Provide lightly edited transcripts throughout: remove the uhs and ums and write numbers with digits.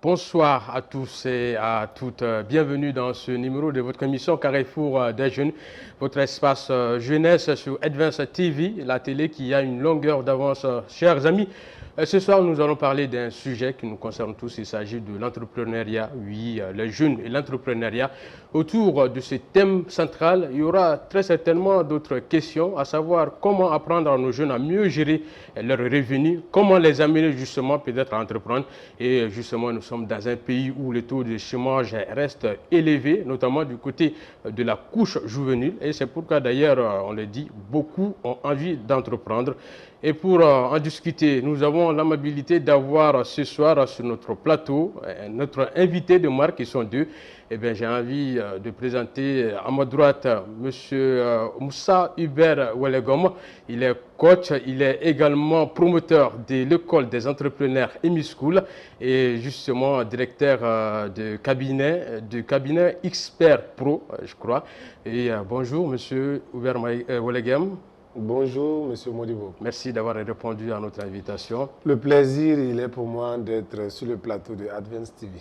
Bonsoir à tous et à toutes. Bienvenue dans ce numéro de votre émission Carrefour des jeunes, votre espace jeunesse sur Advance TV, la télé qui a une longueur d'avance. Chers amis, ce soir nous allons parler d'un sujet qui nous concerne tous. Il s'agit de l'entrepreneuriat, oui, les jeunes et l'entrepreneuriat. Autour de ce thème central, il y aura très certainement d'autres questions, à savoir comment apprendre à nos jeunes à mieux gérer leurs revenus, comment les amener justement peut-être à entreprendre. Et justement, nous sommes dans un pays où le taux de chômage reste élevé, notamment du côté de la couche juvénile. Et c'est pourquoi d'ailleurs, on le dit, beaucoup ont envie d'entreprendre. Et pour en discuter, nous avons l'amabilité d'avoir ce soir sur notre plateau notre invité de marque, qui sont deux. Eh bien, j'ai envie de présenter à ma droite M. Moussa Hubert Welegom. Il est coach, il est également promoteur de l'école des entrepreneurs EMI School et justement directeur de cabinet Expert Pro, je crois. Et bonjour, M. Hubert Welegom. Bonjour, Monsieur Modibo. Merci d'avoir répondu à notre invitation. Le plaisir, il est pour moi d'être sur le plateau de Advance TV.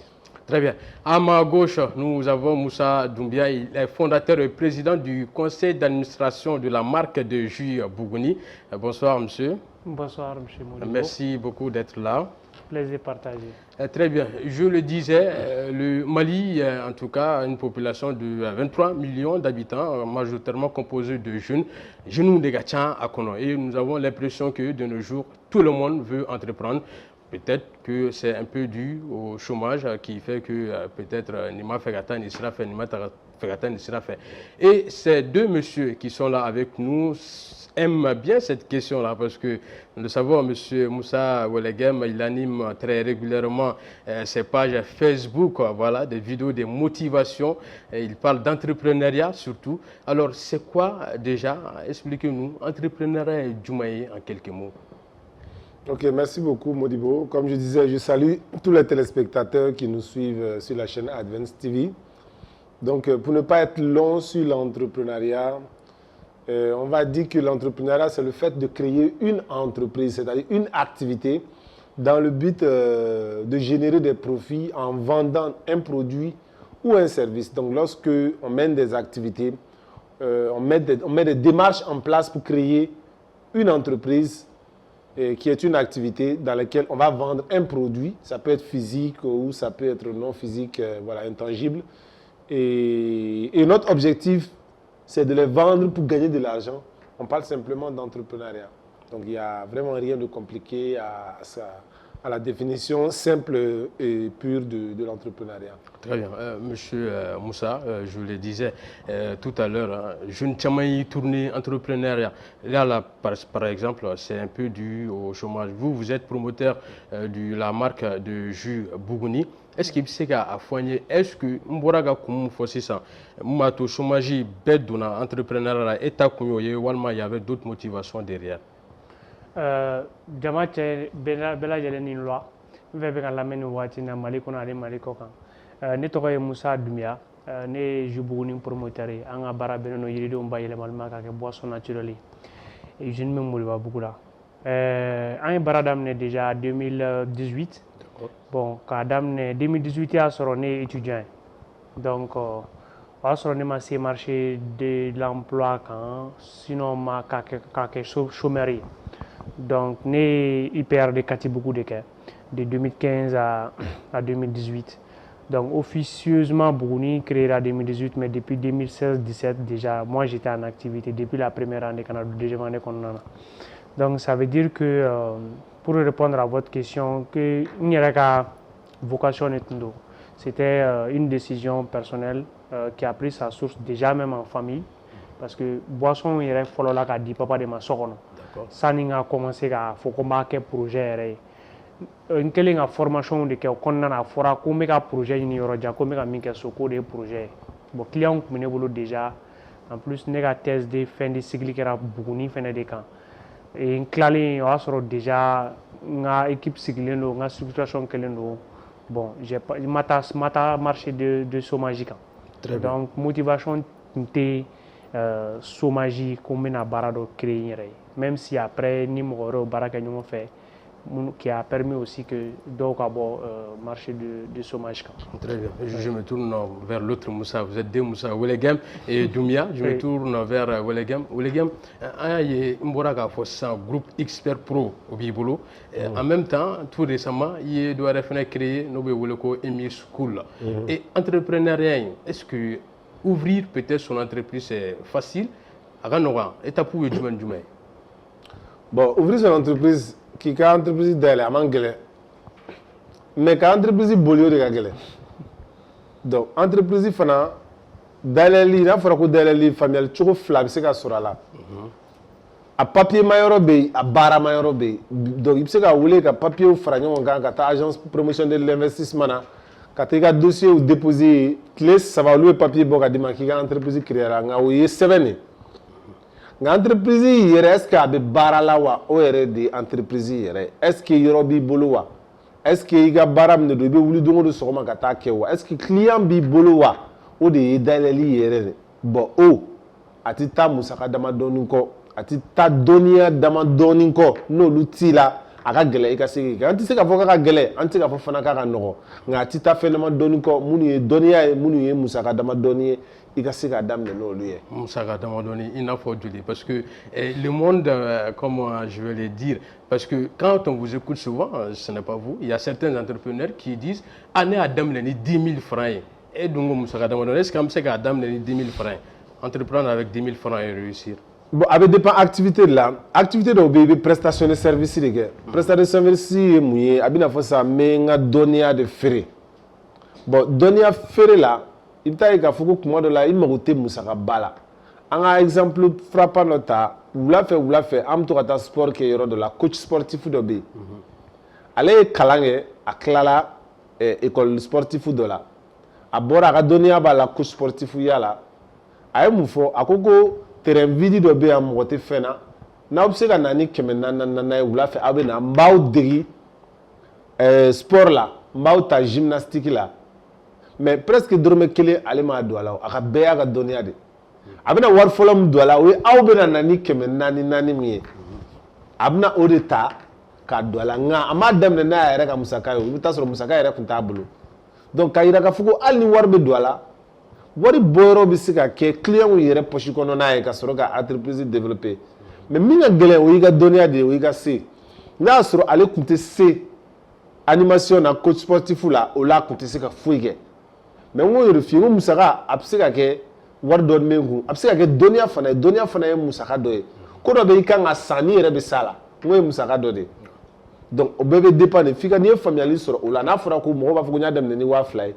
Très bien. À ma gauche, nous avons Moussa Doumbia. Il est fondateur et président du conseil d'administration de la marque de jus Bougouni. Bonsoir, monsieur. Bonsoir, monsieur Modibo. Merci beaucoup d'être là. Plaisir partagé. Très bien. Je le disais, le Mali, en tout cas, a une population de 23 millions d'habitants, majoritairement composée de jeunes, jeunes de Gatchan à Kono. Et nous avons l'impression que de nos jours, tout le monde veut entreprendre. Peut-être que c'est un peu dû au chômage qui fait que peut-être Nima Fegata ne sera fait, Nima Fegata ne sera fait. Et ces deux messieurs qui sont là avec nous aiment bien cette question-là parce que nous le savons, M. Moussa Welegem, il anime très régulièrement ses pages Facebook, voilà, des vidéos de motivation. Et il parle d'entrepreneuriat surtout. Alors, c'est quoi déjà, expliquez-nous, entrepreneuriat et Djoumaï en quelques mots? Ok, merci beaucoup Modibo. Comme je disais, je salue tous les téléspectateurs qui nous suivent sur la chaîne Advance TV. Donc, pour ne pas être long sur l'entrepreneuriat, on va dire que l'entrepreneuriat, c'est le fait de créer une entreprise, c'est-à-dire une activité dans le but de générer des profits en vendant un produit ou un service. Donc, lorsque on mène des activités, on met des démarches en place pour créer une entreprise qui est une activité dans laquelle on va vendre un produit, ça peut être physique ou ça peut être non physique, voilà, intangible. Et notre objectif, c'est de les vendre pour gagner de l'argent. On parle simplement d'entrepreneuriat. Donc il n'y a vraiment rien de compliqué à la définition simple et pure de l'entrepreneuriat. Très bien. Monsieur Moussa, je le disais tout à l'heure, je ne sais pas tourner entrepreneuriat. Là, par exemple, c'est un peu dû au chômage. Vous êtes promoteur de la marque de jus Bougouni. Est-ce que c'est à foigner? Est-ce que Mboraga Koumou Fossi ça? Mouato chômage bête dans l'entrepreneuriat, état Koumou, il y avait d'autres motivations derrière. Jama cɛ bɛɛ lajɛlen ni loi n fɛn fɛn ka lamɛn nin waati na Mali kɔnɔ ani Mali kɔ kan ne tɔgɔ ye Musa Dumbuya ne ye jus Buguni promoteur ye an ka baara bɛnnen don yiridenw bayɛlɛmali ma k'a kɛ boisson naturelle ye usine bɛ Moribabugu la an ye baara daminɛ déjà 2018 bon k'a daminɛ 2018 y'a sɔrɔ ne ye étudiant ye donc o y'a sɔrɔ ne ma se marché de l'emploi kan sinon ma k'a kɛ chômeur ye. Donc, né IPR de Katibougou de 2015 à 2018. Donc, officieusement, Bougouni créé en 2018, mais depuis 2016-17 déjà, moi j'étais en activité depuis la première année, quand on a deuxième année qu'on en a. Donc, ça veut dire que, pour répondre à votre question, que il n'y a pas vocation c'était une décision personnelle qui a pris sa source déjà même en famille, parce que boisson il faut là qu'a dit papa de ma soeur. Sani a commencé à faire un projet. Une formation de a fora ko me ka projet ni yoroja ko me ka min kɛ so ko de projet bon client kun ne bolo déjà en plus ne ka thèse de fin de cycle kɛra Buguni fɛnɛ de kan et kilalen o y'a sɔrɔ déjà n ka équipe sigilen don n ka situation kɛlen don bon j'ai pas mata marché de chômage kan donc motivation tun tɛ chômage ko n bɛna baara dɔ créer n yɛrɛ ye même si après ni mɔgɔ wɛrɛw baara kɛ ɲɔgɔn fɛ qui a permis aussi que donc marché du chômage. Très bien. Je me tourne vers l'autre Moussa. Vous êtes deux Moussa, Welegem et Doumia. Je me tourne vers Welegem. Welegem, il y a un groupe Expert Pro au Bibolo. En même temps, tout récemment, il doit créer nos Emir School. Et entrepreneuriat, est-ce que ouvrir peut-être son entreprise c'est facile? Bon, ouvrir son entreprise, qui est une entreprise d'elle, mais quand entreprise bolio de gagner. Donc, entreprise fana, d'elle, il faut que d'elle familiale, tu flab, c'est qu'à sera là. A papier maillot bé, a barra maillot bé. Donc, il faut que papier ou fragnon, quand agence de promotion de l'investissement, quand tu as un dossier ou déposé, clé, ça va louer papier pour que tu as une entreprise créée là, où il y a 7 ans. L'entreprise est-ce qu'il y a des baralawa ou des entreprises est-ce qu'il y a des bolowa est-ce qu'il y a des baram de voulu donner de soma kata kewa est-ce que client bi bolowa ou des daleli bon oh atita musaka dama doninko atita donia dama doninko no lutila aka gele ika sigi anti se ka foka ka gele anti ka fofana ka no nga atita phénomène doninko munu donia munu musaka dama donier il n'a pas de parce que le monde, comment je vais le dire, parce que quand on vous écoute souvent, ce n'est pas vous, il y a certains entrepreneurs qui disent année à Adam 10 000 francs. Et donc, est-ce qu'on sait qu'à Adam 10 000 francs, entreprendre avec 10 000 francs et réussir? Bon, avec des activités là, activités de prestation de services, prestation de services, il abina fosa menga donner de frais. Bon, donner à frais là. Il y a des gens qui ont musaka bala. Un exemple frappant nota, vous l'avez fait, am sport qui est de la coach sportif de B. Allez kalange à Klala école sportive de la. A bora a donné à la coach sportif yala. Aye mufo akoko terrain vide de B am wote fena. Na obsega nani kemena nana vous l'avez fait abena mbao degi sport là, mbao ta gymnastique là. Mais presque dorme kele ale ma douala aka be aka donia de abena war folom douala we awbena nani kemen nani mi abna odeta ka douala nga ama dem na ere ka musaka yo bita so musaka ere kunta bulu donc kayira ka fuko alni warbe douala wari boyro bisika ke client wu yere pochi kono na e ka soro ka entreprise développer mais minga gele o yiga donia de o yiga se na soro ale kunte se animation na coach sportif là o la kunte se ka fuige. Mais on refuse on musaka abseka ke war don mengu abseka ke donia fana e musaka doye ko do be ikanga sani ere be sala ngoy musaka dode donc o bebe dépendre fika ni familialiste sur o la na fura ko mo ba fugo nya dem ni wa fly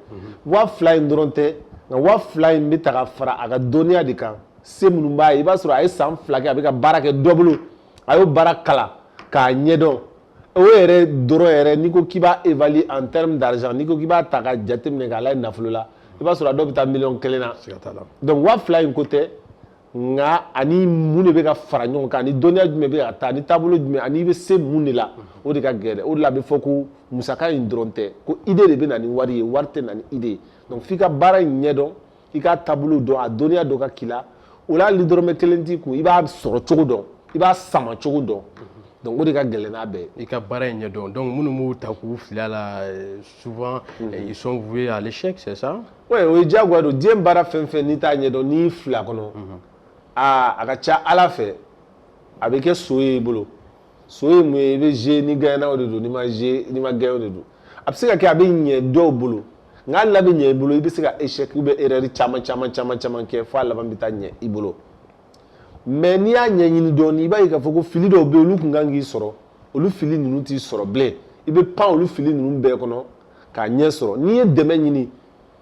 ndronte na wa fly mitaka fara aga donia de kan se munumba iba sur ay sam flake abika barake double ayo barakala ka nyedo o ere doro ere niko kiba évaluer en termes d'argent niko kiba taka jatem ngala na flula iba sura do bita million kelena donc wa fly côté nga ani mune be ka faranyo ka ni donia jume be ata ni tableau jume ani be se mune la o de ka gere o de la be foku musaka indronte ko idée de be na ni wari warte na ni idée donc fika bara nyedo ika tableau do a donia do ka kila o la li dorome kelenti ku iba soro chogo do iba sama chogo do. Donc, on regarde les nabés. Donc, souvent, ils sont voués à l'échec, c'est ça? Oui, oui, déjà, on dit que ni flacono. Ah, agacha à la fait. Avec un souhait boulot. Souhait, mais ni gagnant de ni ma gagnant de dos. Après, il y a bien deux boulot. Ngal la bien boulot, il y a échec, il y a erreur, chama, qui est fois la bambitanie, il boulot. Mais ni a nyanyini doni ba ika foko fili do be olu kungangi soro olu fili ninu ti soro ble ibe pa olu fili ninu be kono ka nye soro ni e deme nyini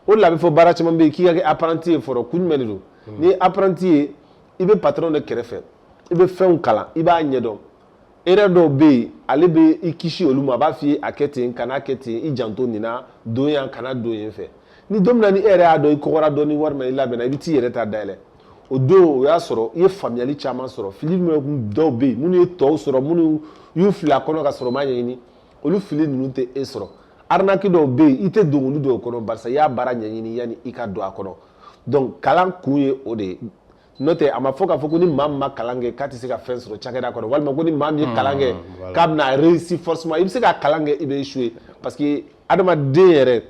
o la be fo bara chama be ki ga apprenti e foro kun menido ni apprenti ibe patron de kerefe ibe fe un kala iba nye do ere do be ale be ikishi olu ma ba fi akete kana akete I janto nina doyan kana doyen fe ni domna ni ere ado ikora do ni war me la be na ibiti yere ta dale o do ya soro ye familiali chama soro fili mo do be munu to soro munu yu fila kono ka soro manya ni olu fili nunu te e soro arnaki do be ite do ngulu do kono barsa ya bara nyanyini yani ika do akono donc kalan kuye o de n'o tɛ a ma fɔ k'a fɔ ko ni maa min ma kalan kɛ k'a tɛ se ka fɛn sɔrɔ cakɛda kɔnɔ walima ko ni maa min ye kalan kɛ k'a bɛna réussir forcément i bɛ se ka kalan kɛ i bɛ échouer parce que adamaden yɛrɛ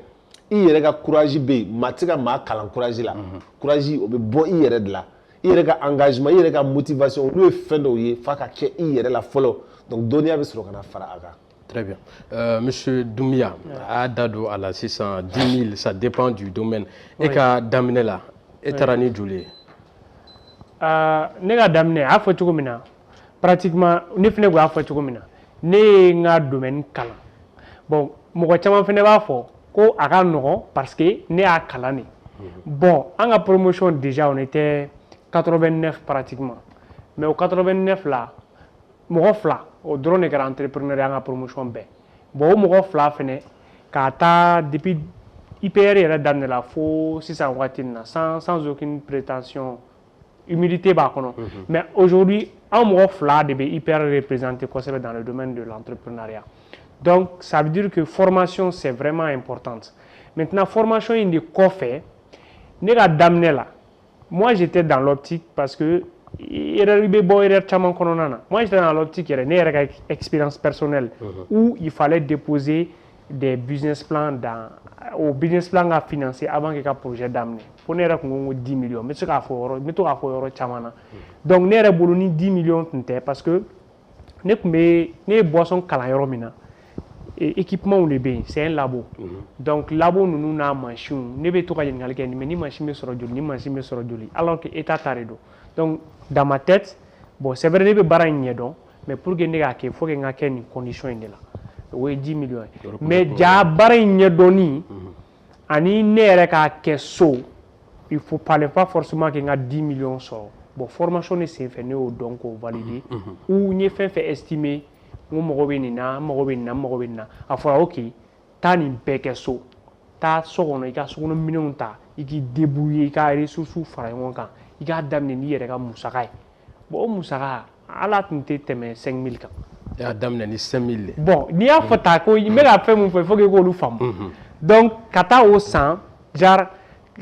i yɛrɛ ka courage bɛ yen maa tɛ se ka maa kalan courage la courage o bɛ bɔ i yɛrɛ de la i yɛrɛ ka engagement i yɛrɛ ka motivation olu ye fɛn dɔw ye f'a ka kɛ i yɛrɛ la fɔlɔ donc dɔnniya bɛ sɔrɔ ka na fara a kan. Très bien. Monsieur Doumbia, à Dado, à la 610 000, ça dépend du domaine. Et qu'à Damnela, et Tarani Djouli. Ne ka daminɛ a fɔ cogo min na pratiquement ne fɛnɛ a fɔ cogo min na ne ye n ka domaine kalan bon mɔgɔ caman fɛnɛ b'a fɔ ko a ka nɔgɔn parce que ne y'a kalan de bon an ka promotion déjà on était 89 pratiquement mais au 89 là mɔgɔ fila o dɔrɔn de kɛra entrepreneur an ka promotion bɛɛ bon o mɔgɔ fila fɛnɛ k'a taa depuis IPR yɛrɛ daminɛ la fo sisan waati na sans aucune prétention humilité b'a kɔnɔ mais aujourd'hui an mɔgɔ fila de bɛ IPR représenter kosɛbɛ dans le domaine de l'entrepreneuriat donc ça veut dire que formation c'est vraiment importante maintenant formation in de kɔfɛ ne ka daminɛ la moi j'étais dans l'optique parce que erreur bɛ bɔ erreur caman kɔnɔna na moi j'étais dans l'optique yɛrɛ ne yɛrɛ ka expérience personnelle où il fallait déposer des business plans au business plan ka financer avant que ka projet daminɛ fo ne yɛrɛ kun ko 10 millions n bɛ se k'a fɔ yɔrɔ n bɛ to k'a fɔ yɔrɔ caman na donc ne yɛrɛ bolo ni 10 millions tun tɛ parce que ne ye boisson kalan yɔrɔ min na équipement de bɛ yen c'est un labo donc labo ninnu n'a mansinw ne bɛ to ka ɲininkali kɛ mais ni mansin bɛ sɔrɔ joli ni mansin bɛ sɔrɔ joli alors que état ta de don donc dans ma tête bon c'est vrai ne bɛ baara in ɲɛdɔn mais pour que ne k'a kɛ il faut que n ka kɛ nin condition in de la o ye 10 millions ye mais ja baara in ɲɛdɔnni ani ne yɛrɛ k'a kɛ so il faut pas forcément que n ka 10 millions sɔrɔ bon formation ne senfɛ ne y'o dɔn k'o valider ou n ye fɛn fɛn estimer n ko mago bɛ nin na n mago bɛ nin na n mago bɛ nin na a fɔra ok taa nin bɛɛ kɛ so taa so kɔnɔ i ka sokɔnɔ minɛnw ta i k'i débrouiller i ka ressources fara ɲɔgɔn kan i k'a daminɛ n'i yɛrɛ ka musaka ye bon o musaka ala tun tɛ tɛmɛ 5000 kan. I y'a daminɛ ni 5000 de. bon n'i y'a fɔ ta ko n bɛ ka fɛn mun fɔ il faut que k'olu faamu donc ka taa o san genre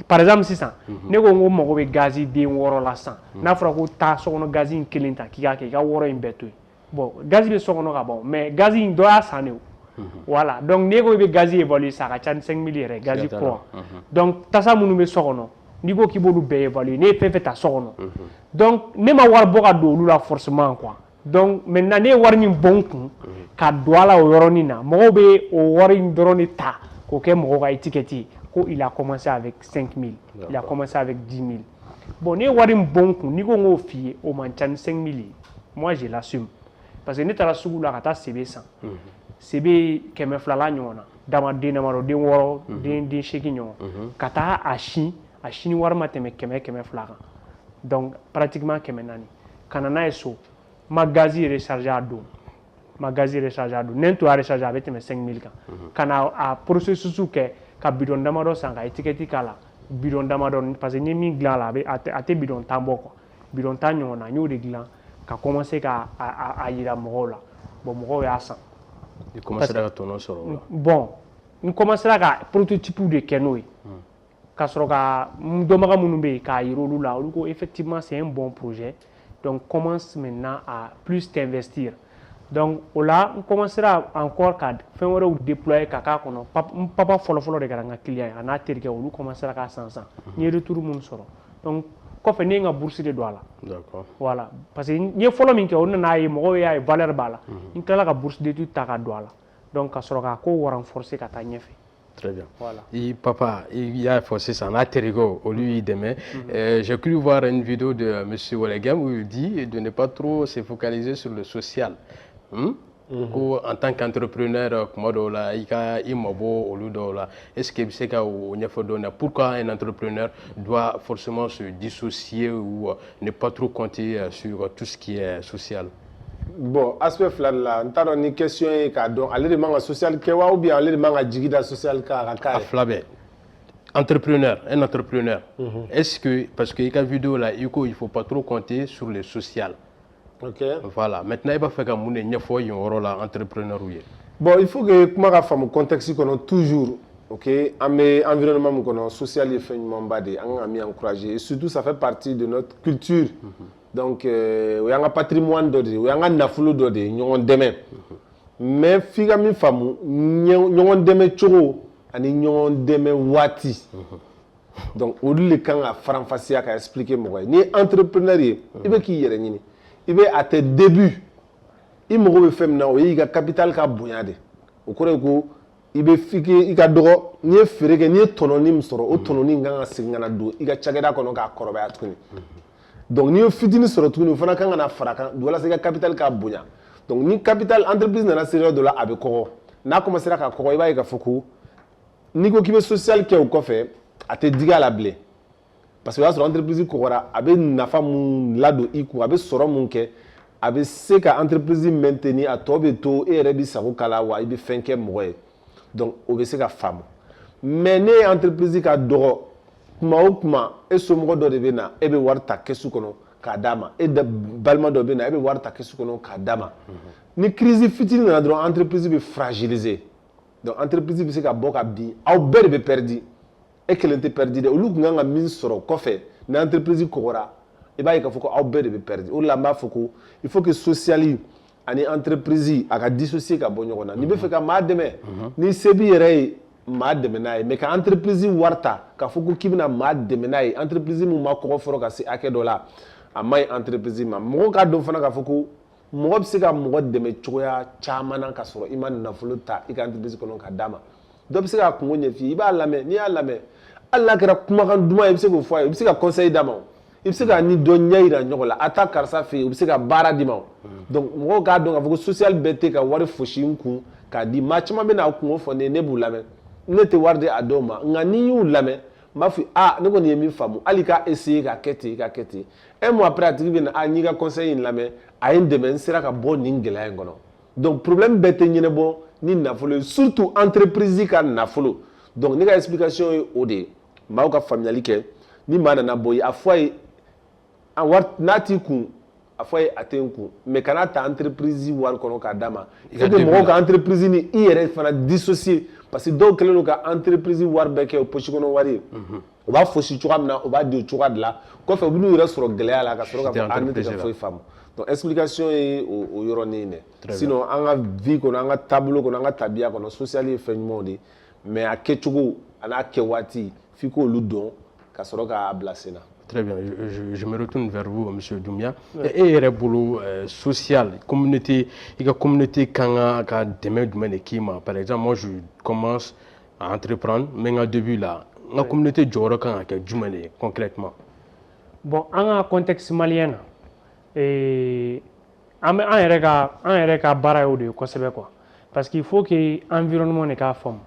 par exemple sisan ne ko n ko mago bɛ gazi den 6 la san n'a fɔra ko taa sokɔnɔ gazi in kelen ta k'i k'a kɛ i ka 6 in bɛɛ to yen bon gazi bɛ sokɔnɔ ka ban mais gazi in dɔ y'a san de o voilà donc n'e ko i bɛ gazi évaluer sa a ka ca ni 5000 yɛrɛ gazi courant donc tasa minnu bɛ so kɔnɔ n'i ko k'i b'olu bɛɛ évaluer ne ye fɛn fɛn ta so kɔnɔ donc ne ma wari bɔ ka don olu la forcément quoi donc maintenant ne ye wari min bɔ n kun ka don a la o yɔrɔnin na mɔgɔw bɛ o wari in dɔrɔn de ta k'o kɛ mɔgɔw ka étiquette ye ko il a commencé avec 5000 il a commencé avec 10 000 bon ne ye wari min bɔ n kun n'i ko n k'o f'i ye o man ca ni 5000 ye moi je l'assume parce que ne taara sugu la ka taa sebe san sebe 200 la ɲɔgɔn na den damadɔ den 6 den 8 ɲɔgɔn ka taa a sini wari ma tɛmɛ 200 kan donc pratiquement 400 ka na n'a ye so ma gazi recharger a don ne to a recharger a bɛ tɛmɛ 5000 kan ka na a processus kɛ ka bidon damadɔ san ka étiquette k'a la bidon damadɔ parce que n ye min dilan a la a tɛ bidon 10 bɔ quoi bidon 10 ɲɔgɔn na n y'o de dilan ka commencer ka a yira mɔgɔw la bon mɔgɔw y'a san. I commencera ka tɔnɔ sɔrɔ o la. bon n commencera ka prototype de kɛ n'o ye ka sɔrɔ ka dɔnbaga minnu bɛ yen k'a yira olu la olu ko effectivement c'est un bon projet donc commence maintenant à plus t'investir donc o la n commencera encore ka fɛn wɛrɛw déployer ka k'a kɔnɔ n papa fɔlɔfɔlɔ de kɛra n ka client ye a n'a terikɛ olu commencera k'a san n ye retour minnu sɔrɔ donc kɔfɛ ne ye n ka bourse de don a la. D'accord. Voilà parce que n ye fɔlɔ min kɛ o nana ye mɔgɔw y'a ye valeur b'a la n tilala ka bourse d'études ta ka don a la donc ka sɔrɔ k'a ko renforcer ka taa ɲɛfɛ. Très bien. Voilà. Et papa, il y a forcé ça, on a terrigo, au lui demain. J'ai cru voir une vidéo de M. Walegam où il dit de ne pas trop se focaliser sur le social. En tant qu'entrepreneur, est-ce que c'est pourquoi un entrepreneur doit forcément se dissocier ou ne pas trop compter sur tout ce qui est social? Bon, aspect flat là, on t'a donné une question et cadeau. Allez demander social ou bien allez demander jigida social car. Entrepreneur, un entrepreneur. Est-ce que parce que la vidéo là, il faut pas trop compter sur le social. Ok. Voilà. Maintenant, il va faire comme une fois un rôle entrepreneur. Bon, il faut que comment la femme contexte qu'on a toujours ok, mais environnement social et fait on a mis encouragé et surtout ça fait partie de notre culture. Donc on a un patrimoine d'ordre, on a un nafulo d'ordre, on a demain. Mais figa mi famu, on a demain choro, ani on demain wati. Donc au lieu quand à franc-facile à expliquer moi, ni entrepreneur, il veut qui y ni, il veut à tes débuts, il me veut faire maintenant, il a capital ka bouillade. Au cours du il be fike i ka dogo ni ye feere kɛ ni ye tɔnɔni min sɔrɔ o tɔnɔni kan ka segin ka na don i ka cakɛda kɔnɔ k'a kɔrɔbaya tuguni donc n'i ye fitini sɔrɔ tuguni o fana kan ka na fara kan walasa i ka capital k'a bonya donc ni capital entreprise nana se yɔrɔ dɔ la a bɛ kɔgɔ n'a commencera ka kɔgɔ i b'a ye k'a fɔ ko n'i ko k'i bɛ social kɛ o kɔfɛ a tɛ digi a la bilen parce que o y'a sɔrɔ entreprise kɔgɔra a bɛ nafa mun ladon i kun a bɛ sɔrɔ mun kɛ a bɛ se ka entreprise maintenir a tɔ bɛ to e yɛrɛ bɛ sago k'a la wa i bɛ fɛn kɛ mɔgɔ ye. Donc, on va se faire femme. Mais les entreprises qui ont kuma o kuma e somɔgɔ dɔ de bɛ na e bɛ wari ta kɛsu kɔnɔ k'a d'a ma e balima dɔ bɛ na e bɛ wari ta kɛsu kɔnɔ k'a d'a ma ni crise fitinin nana dɔrɔn entreprise bɛ fragiliser donc entreprise bɛ se ka bɔ ka bin aw bɛɛ de bɛ perdre e kelen tɛ perdre dɛ olu tun kan ka min sɔrɔ kɔfɛ ni entreprise kɔgɔra i b'a ye k'a fɔ ko aw bɛɛ de bɛ perdre o de la n b'a fɔ ko il faut que social ani entreprise a ka dissocier ka bɔ ɲɔgɔn na n'i bɛ fɛ ka maa dɛmɛ ni se b'i yɛrɛ ye maa dɛmɛ n'a ye mais ka entreprise wari ta k'a fɔ ko k'i bɛna maa dɛmɛ n'a ye entreprise min ma kɔgɔ fɔlɔ ka se hakɛ dɔ la a ma ɲi entreprise ma mɔgɔ k'a dɔn fana k'a fɔ ko mɔgɔ bɛ se ka mɔgɔ dɛmɛ cogoya caman na ka sɔrɔ i ma nafolo ta i ka entreprise kɔnɔ ka d'a ma dɔ bɛ se k'a kungo ɲɛf'i ye i b'a lamɛn n'i y'a lamɛn hali n'a kɛra kumakan duman ye i bɛ se k'o fɔ a ye i bɛ se ka conseil d'a ma i bɛ se ka ni dɔ ɲɛ yira ɲɔgɔn la a ta karisa fɛ yen u bɛ se ka baara d'i ma donc mɔgɔw k'a dɔn k'a fɔ ko social bɛɛ tɛ ka wari fosi n kun k'a di maa caman bɛ n'a kungo fɔ ne ye ne b'u lamɛn ne tɛ wari di a dɔw ma nka n'i y'u lamɛn n b'a fɔ ne kɔni ye min faamu hali k'a essayer ka kɛ ten ka kɛ ten un mois après a tigi bɛ na n y'i ka conseil in lamɛn a ye n dɛmɛ n sera ka bɔ nin gɛlɛya in kɔnɔ donc problème bɛɛ tɛ ɲɛnabɔ ni nafolo ye surtout entreprise ka nafolo donc ne ka explication ye o de ye maaw ka faamuyali kɛ ni maa nana bɔ a fɔ a ye n'a t'i kun a fɔ a ye a tɛ n kun mais kana ta entreprise wari kɔnɔ k'a d'a ma i faut que mɔgɔw ka entreprise ni i yɛrɛ fana dissocier parce que dɔw kɛlen don ka entreprise wari bɛɛ kɛ o poche kɔnɔ wari ye o b'a fosi cogoya min na o b'a di o cogoya de la kɔfɛ u bɛ n'u yɛrɛ sɔrɔ gɛlɛya la ka sɔrɔ ka fɔ ne tɛ ka foyi faamu donc explication ye o yɔrɔnin dɛ sinon an ka vie kɔnɔ an ka taabolo kɔnɔ an ka tabiya kɔnɔ social ye fɛn ɲumanw de mais a kɛcogo a n'a kɛ waati f'i k'olu dɔn ka sɔrɔ k'a bila sen na. Très bien, je me retourne vers vous, M. Doumbia. Et il y a boulot social, communauté, il y a communauté quand demain qui par exemple, moi je commence à entreprendre, mais au début là, la communauté Joro quand concrètement. Bon, en contexte malien, et en ereka bara de quoi parce qu'il faut que l'environnement n'est qu'à forme.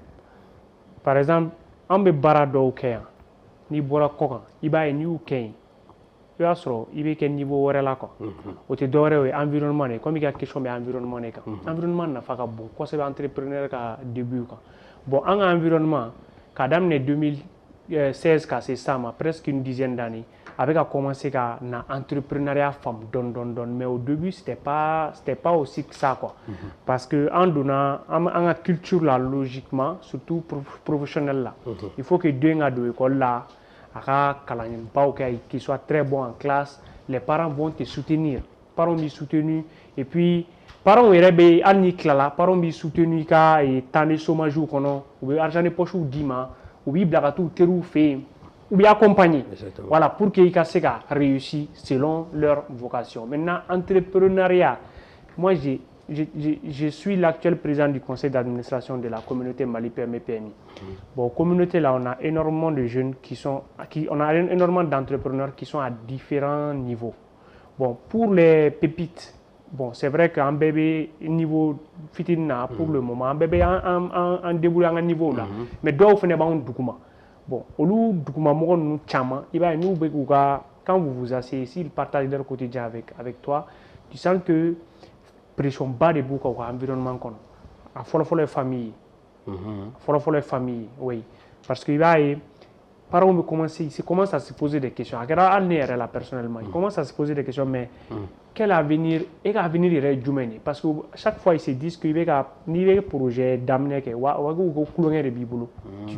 Par exemple, on be bara do kaya. Ni bɔra kɔ kan i b'a ye n'i y'u kɛ yen i b'a sɔrɔ i bɛ kɛ niveau wɛrɛ la quoi o tɛ dɔwɛrɛ ye environnement de comme i ka question bɛ environnement de kan environnement nafa ka bon kosɛbɛ entrepreneur ka début kan bon an ka environnement k'a daminɛ 2016 ka se sisan ma presque une dizaine d'années a bɛ ka commencer ka na entrepreneuriat faamu dɔɔni mais au début c'était pas aussi que ça quoi parce que en donna an ka culture la logiquement surtout professionnel là il faut que den ka don école la a ka kalanbaw kɛ qui soit très bon en classe les parents vont te soutenir parents b'i soutenu et puis parents yɛrɛ bɛ hali n'i tilala parents b'i soutenu i ka temps de chômage kɔnɔ u bɛ argent de poche d'i ma u b'i bila ka t'u teriw fɛ yen ou bien accompagner. Voilà, pour qu'ils puissent réussir selon leur vocation. Maintenant, entrepreneuriat, moi je suis l'actuel président du conseil d'administration de la communauté Mali PME PMI. Bon, communauté là, on a énormément de jeunes on a énormément d'entrepreneurs qui sont à différents niveaux. Bon, pour les pépites, bon, c'est vrai qu'un bébé niveau fitina pour le moment, un bébé en débrouille à un niveau là, mais d'autres ne pas un document. Bon, olu duguma mɔgɔ ninnu caman i b'a ye n'u bɛ k'u ka quand vous vous asseyez s'ils partagent leur quotidien avec toi tu sens que pression ba de b'u kan u ka environnement kɔnɔ a fɔlɔfɔlɔ ye famille ye a fɔlɔfɔlɔ ye famille ye oui parce que i b'a ye parents commencent à se poser des questions. Là, personnellement, ils commencent à se poser des questions, mais quel avenir, et l'avenir irait jumené? Parce que chaque fois, ils se disent qu'il y a un projet d'amener tu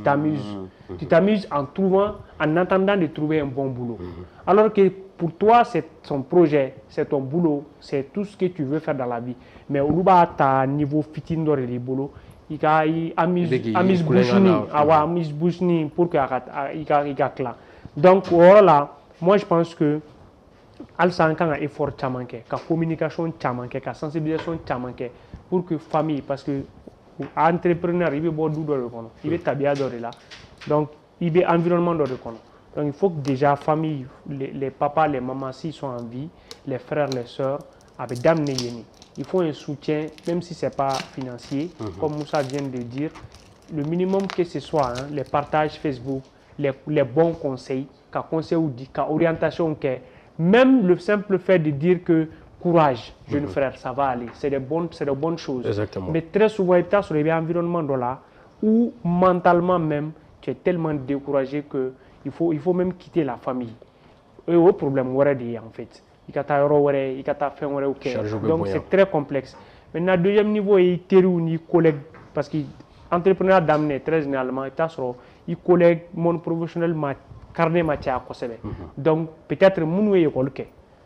t'amuses en attendant de trouver un bon boulot. Alors que pour toi, c'est ton projet, c'est ton boulot, c'est tout ce que tu veux faire dans la vie. Mais au niveau fitin de boulot, il y a amis bouchini pour que il y a donc voilà, moi je pense que Alsan kan effort chaman ke ka communication chaman ke ka sensibilisation chaman ke pour que famille parce que entrepreneur il veut boire du de kono il veut tabia de là donc il veut environnement de kono donc il faut que déjà famille les papas les mamans s'ils sont en vie les frères les sœurs avec dame yeni il faut un soutien même si c'est pas financier comme Moussa vient de dire le minimum que ce soit les partages Facebook les bons conseils conseil ou orientation que même le simple fait de dire que courage, jeune frère, ça va aller, c'est de bonnes choses. Exactement. Mais très souvent, il y a un environnement là où mentalement même, tu es tellement découragé qu'il faut même quitter la famille. Et au problème, en fait. Donc c'est très complexe. Maintenant, deuxième niveau, il y a des collègues, parce que l'entrepreneur d'amener très généralement, il collègue mon professionnel carnet matière kosebe donc peut-être munu école ke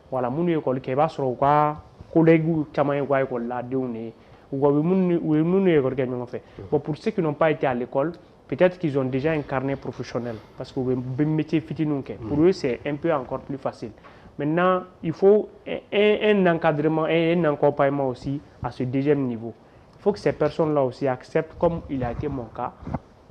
voilà munu école ke ba soro quoi collègue chama quoi école la deune ou munu école ke ñoo fait bon pour ceux qui n'ont pas été à l'école peut-être qu'ils ont déjà un carnet professionnel parce que le métier fitinun ke pour eux c'est un peu encore plus facile maintenant il faut un encadrement et un accompagnement aussi à ce deuxième niveau il faut que ces personnes là aussi acceptent comme il a été mon cas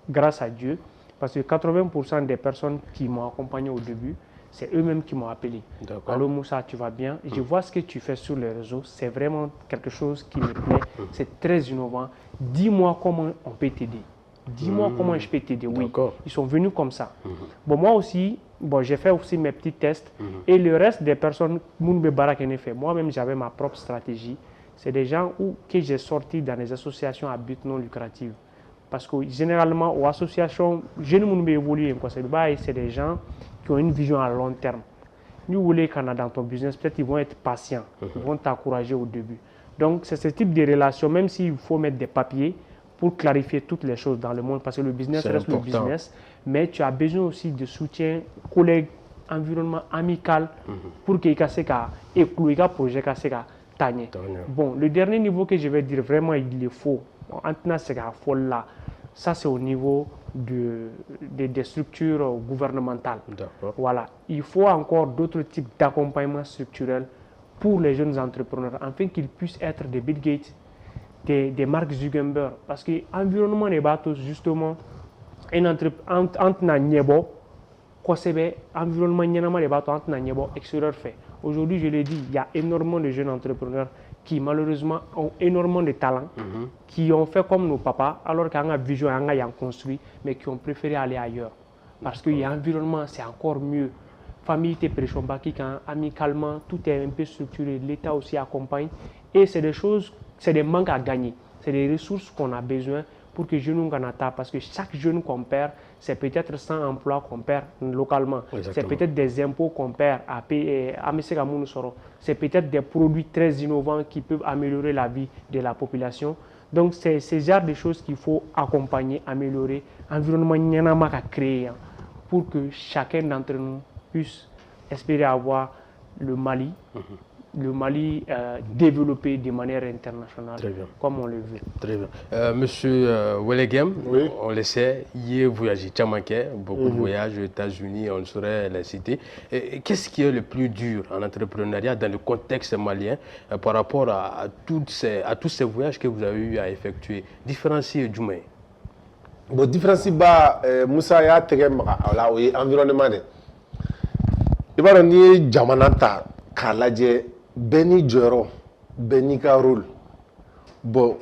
grâce à Dieu. Parce que 80% des personnes qui m'ont accompagné au début, c'est eux-mêmes qui m'ont appelé. Allô Moussa, tu vas bien? Je vois ce que tu fais sur les réseaux, c'est vraiment quelque chose qui me plaît, c'est très innovant. Dis-moi comment on peut t'aider. Dis-moi comment je peux t'aider. Oui, ils sont venus comme ça. Bon, moi aussi, j'ai fait aussi mes petits tests et le reste des personnes, moi-même j'avais ma propre stratégie. C'est des gens que j'ai sortis dans des associations à but non lucratif. Parce que généralement, aux associations, c'est des gens qui ont une vision à long terme. Nous voulons qu'on a dans ton business, peut-être ils vont être patients, ils vont t'encourager au début. Donc c'est ce type de relation, même s'il faut mettre des papiers pour clarifier toutes les choses dans le monde, parce que le business reste le business, mais tu as besoin aussi de soutien, collègues, environnement amical, pour que le projet tagné. Bon, le dernier niveau que je vais dire vraiment il est faux. Ça c'est au niveau des structures gouvernementales. Voilà. Il faut encore d'autres types d'accompagnement structurel pour les jeunes entrepreneurs, afin qu'ils puissent être des Bill Gates, des Mark Zuckerberg. Parce que l'environnement des bateaux, justement, aujourd'hui, je l'ai dit, il y a énormément de jeunes entrepreneurs qui malheureusement ont énormément de talent, qui ont fait comme nos papas, alors qu'ils ont une vision, ils ont construit, mais qui ont préféré aller ailleurs. Parce que l'environnement, c'est encore mieux. Famille, amicalement, tout est un peu structuré, l'État aussi accompagne. Et c'est des choses, c'est des manques à gagner. C'est des ressources qu'on a besoin pour que jeunes Ganata, parce que chaque jeune qu'on perd, c'est peut-être 100 emplois qu'on perd localement. C'est peut-être des impôts qu'on perd à payer, c'est peut-être des produits très innovants qui peuvent améliorer la vie de la population. Donc c'est ce genre de choses qu'il faut accompagner, améliorer, environnement à créer pour que chacun d'entre nous puisse espérer avoir le Mali développé de manière internationale, comme on le veut. Très bien. Monsieur Welegem, on le sait, il a voyagé beaucoup de voyages aux États-Unis, on saurait les citer. Qu'est-ce qui est le plus dur en entrepreneuriat dans le contexte malien par rapport à tous ces voyages que vous avez eu à effectuer? Différencier du moins. Bon, différencier, Moussa, il y a un environnement. Il va y avoir Jamanata, Kalaje. Benny Joro, Benny Karol. Bon,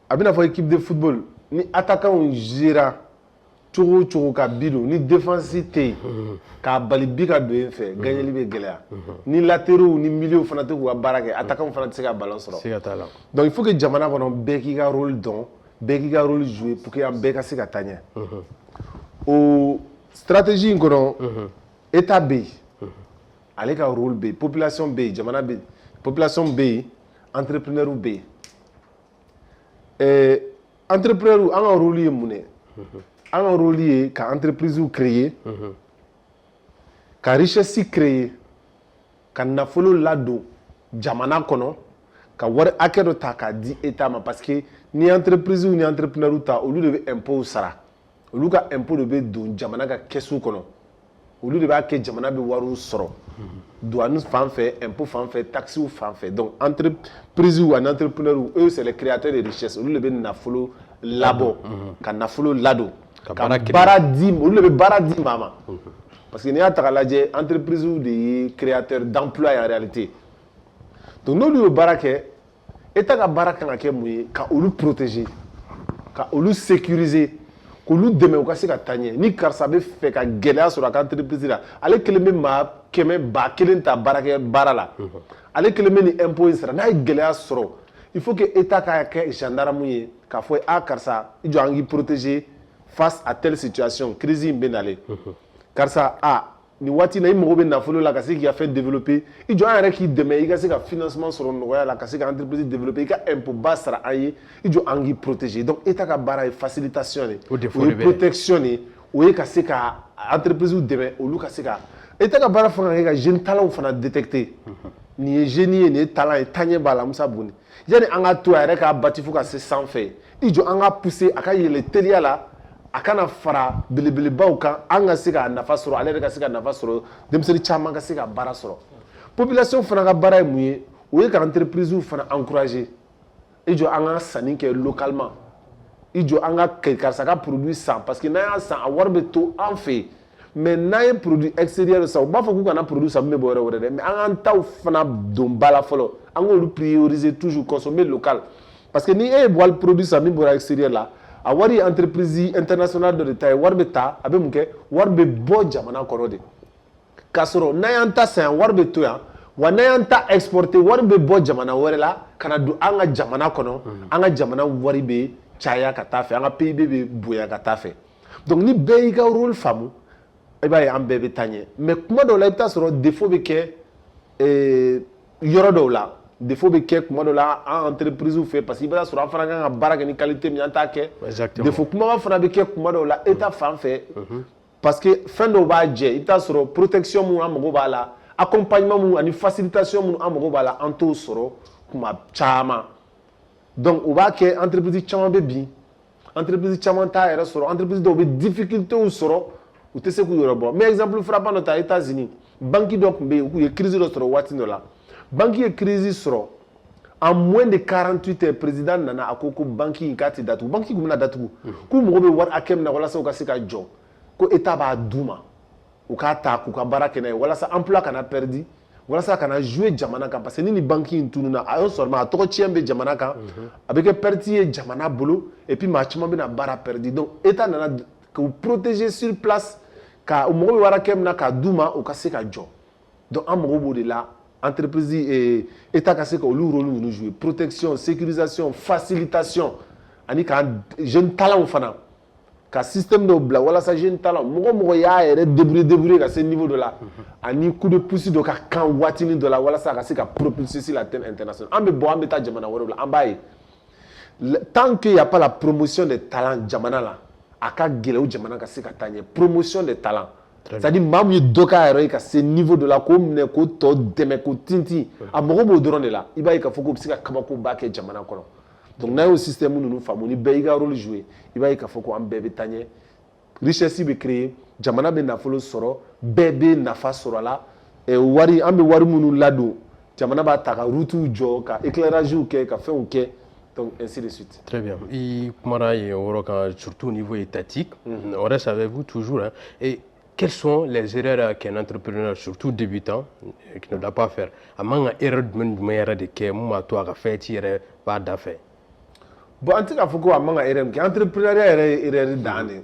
à bien avoir équipe de football, ni attaquant gira, tchou ka bidou, ni défensité, ka balibi ka doyen fait, gagner libre galère. Ni latéraux, ni milieu fanatique ou à baraque, attaquant fanatique à ballon sera. Donc il faut que Jamana ait un Benny Karol don, Benny Karol jouer pour qu'il y ait un Benny Karol tagné. Au stratégie in kɔnɔ état bɛ yen ale ka rôle bɛ yen population bɛ yen jamana bɛ yen population bɛ yen entrepreneur bɛ yen entrepreneur an ka rôle ye mun ye an ka rôle ye ka entreprise créer ka richesse créer ka nafolo ladon jamana kɔnɔ ka wari hakɛ dɔ ta k'a di état ma parce que ni entreprise ni entrepreneur ta olu de bɛ impôt sara olu ka impôt de bɛ don jamana ka kɛsu kɔnɔ olu de b'a kɛ jamana bɛ wariw sɔrɔ douane fan fɛ impôt fan fɛ taxes fan fɛ donc entreprise ani entrepreneur eux c'est les créateurs de richesse olu de bɛ nafolo labɔ ka nafolo ladon ka baara di olu de bɛ baara di maa ma parce que n'i y'a ta k'a lajɛ entreprise de ye créateur d'emploi en réalité donc n'olu y'o baara kɛ état ka baara kan ka kɛ mun ye ka olu protéger ka olu sécuriser k'olu dɛmɛ u ka se ka taa ɲɛ ni karisa bɛ fɛ ka gɛlɛya sɔrɔ a ka entreprise la ale kelen bɛ maa 100,000 ta baarakɛ baara la ale kelen bɛ ni impôt in sara n'a ye gɛlɛya sɔrɔ il faut que état ka kɛ gendarme ye k'a fɔ karisa i jɔ an k'i protéger face à telle situation crise in bɛ nalen karisa ni waati na i mago bɛ nafolo la ka se k'i ka fɛn développer i jɔ an yɛrɛ k'i dɛmɛ i ka se ka financement sɔrɔ nɔgɔya la ka se ka entreprise développer i ka impôt ba sara an ye i jɔ an k'i protéger donc état ka baara ye facilitation de o ye protection de o ye ka se ka entreprise dɛmɛ olu ka se ka état ka baara fana kɛ ka jeune talent fana détecter nin ye jeune ye nin ye talent ye taɲɛ b'a la Musa Buguni yani an ka to a yɛrɛ k'a bati fo ka se sanfɛ i jɔ an ka pousser a ka yɛlɛ teliya la a kana fara belebelebaw kan an ka se ka nafa sɔrɔ ale yɛrɛ ka se ka nafa sɔrɔ denmisɛnnin caman ka se ka baara sɔrɔ population fana ka baara ye mun ye o ye ka entreprise fana encourager i jɔ an ka sanni kɛ localement i jɔ an ka karisa ka produit san parce que n'an y'a san a wari bɛ to an fɛ yen mais n'an ye produit extérieur san u b'a fɔ k'u kana produit san min bɛ bɔ yɔrɔ wɛrɛ dɛ mais an k'an taw fana don ba la fɔlɔ an k'olu prioriser toujours consommer local parce que ni e ye wali produit san min bɔra extérieur la a wari entreprise internationale dɔ de ta ye wari bɛ ta a bɛ mun kɛ wari bɛ bɔ jamana kɔnɔ de k'a sɔrɔ n'an y'an ta san yan wari bɛ to yan wa n'an y'an ta exporter wari bɛ bɔ jamana wɛrɛ la ka na don an ka jamana kɔnɔ an ka jamana wari bɛ caya ka taa fɛ an ka PIB bɛ bonya ka taa fɛ donc ni bɛɛ y'i ka rôle faamu i b'a ye an bɛɛ bɛ taa ɲɛ mais kuma dɔw la i bɛ taa sɔrɔ défaut bɛ kɛ yɔrɔ dɔw la défaut bɛ kɛ kuma dɔ la an entreprise fɛ parce que i b'a sɔrɔ an fana kan ka baara kɛ ni qualité min an t'a kɛ défaut kumaba fana bɛ kɛ kuma dɔw la état fan fɛ parce que fɛn dɔw b'a jɛ i bɛ taa sɔrɔ protection mun an mago b'a la accompagnement mun ani facilitation mun an mago b'a la an t'o sɔrɔ kuma caman donc o b'a kɛ entreprise caman bɛ bin entreprise caman t'a yɛrɛ sɔrɔ entreprise dɔw bɛ difficulté sɔrɔ u tɛ se k'u yɛrɛ bɔ mais exemple frappant dɔ ta États-Unis banque dɔ tun bɛ yen u ye crise dɔ sɔrɔ waati dɔ la banque ye crise sɔrɔ en moins de 48 heures président nana a ko banque in k'a tɛ datugu banque tun bɛna datugu k'u mago bɛ wari hakɛ min na walasa u ka se ka jɔ ko état b'a d'u ma u k'a ta k'u ka baara kɛ n'a ye walasa emploi kana perdu walasa kana jouer jamana kan parce que ni banque in tununa a y'o sɔrɔ a tɔgɔ tiɲɛ bɛ jamana kan a bɛ kɛ perte ye jamana bolo et puis maa caman bɛna baara perdu donc état nana k'u protéger sur place ka u mago bɛ wari hakɛ min na k'a d'u ma u ka se ka jɔ donc an mago b'o de la entreprise état ka se ka olu rôle ninnu jouer protection sécurisation facilitation ani ka jeune talent fana ka système dɔw bila walasa jeune talent mɔgɔ mɔgɔ y'a yɛrɛ débrouiller ka se niveau dɔ la ani coup de pouce dɔ ka kan waatinin dɔ la walasa a ka se ka propulser sur la scène internationale an bɛ bɔ an bɛ taa jamana wɛrɛw la an b'a ye tant qu'il y a pas la promotion des talents jamana la a ka gɛlɛn o jamana ka se ka taa ɲɛ promotion des talents c'est-à-dire maa min ye dɔ k'a yɛrɛ ye ka se niveau dɔ la k'o minɛ k'o tɔ dɛmɛ k'o tintin a mago b'o dɔrɔn de la i b'a ye k'a fɔ k'o bɛ se ka kabakoba kɛ jamana kɔnɔ donc n'a y'o système ninnu faamu ni bɛɛ y'i ka rôle jouer i b'a ye k'a fɔ ko an bɛɛ bɛ taa ɲɛ richesse bɛ créer jamana bɛ nafolo sɔrɔ bɛɛ bɛ nafa sɔrɔ a la wari an bɛ wari minnu ladon jamana b'a ta ka routes jɔ ka éclairage kɛ ka fɛnw kɛ donc ainsi de suite. Très bien. I kumana ye o yɔrɔ kan surtout au niveau étatique on reste avec vous toujours hein. Et quelles sont les erreurs qu'un entrepreneur, surtout débutant, qui ne doit pas faire? A man ka erreur jumɛn yɛrɛ de kɛ mun b'a to a ka fɛn ci yɛrɛ b'a da fɛ? Bon an tɛ k'a fɔ ko a man ka erreur kɛ entrepreneuriat yɛrɛ ye erreur dan de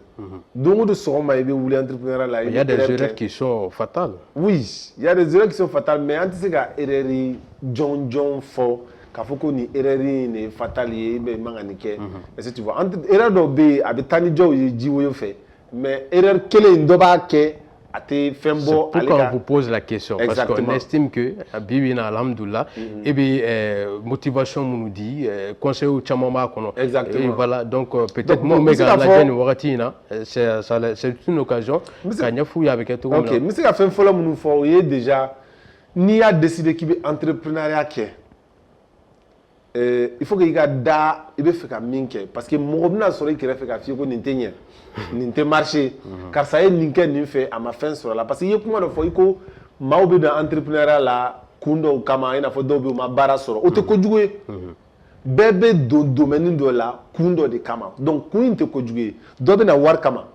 don o don sɔgɔma i bɛ wuli entrepreneuriat la. Il y a des erreurs qui sont fatales. Oui, il y a des erreurs qui sont fatales mais an tɛ se ka erreur jɔnjɔn fɔ k'a fɔ ko nin erreur in de ye fatale ye i man ka nin kɛ. Est-ce que tu vois erreur dɔw bɛ yen a bɛ taa ni jɔw ye jiwoyo fɛ. mais erreur kelen dɔ b'a kɛ a tɛ fɛn bɔ ale pourquoi ka on vous pose la question parce qu'on estime que bibi na alhamdoulilah et puis motivation minnu di conseil caman b'a kɔnɔ exactement et voilà donc peut-être mun bɛ ka lajɛ nin wagati in na c'est une occasion ka ɲɛf'u ye a bɛ kɛ cogo min na ok n bɛ se ka fɛn fɔlɔ minnu fɔ o ye déjà n'i y'a décidé k'i bɛ entrepreneuriat kɛ il faut que i ka da i bɛ fɛ ka min kɛ parce que mɔgɔ bɛna sɔrɔ i kɛrɛfɛ ka f'i ye ko nin tɛ ɲɛ nin tɛ marché karisa ye nin kɛ nin fɛ a ma fɛn sɔrɔ la parce que i ye kuma dɔ fɔ i ko maaw bɛ don entrepreneuriat la kun dɔw kama i n'a fɔ dɔw bɛ yen u ma baara sɔrɔ o tɛ kojugu ye bɛɛ bɛ don domaine dɔ la kun dɔ de kama donc kun in tɛ kojugu ye dɔ bɛ na wari kama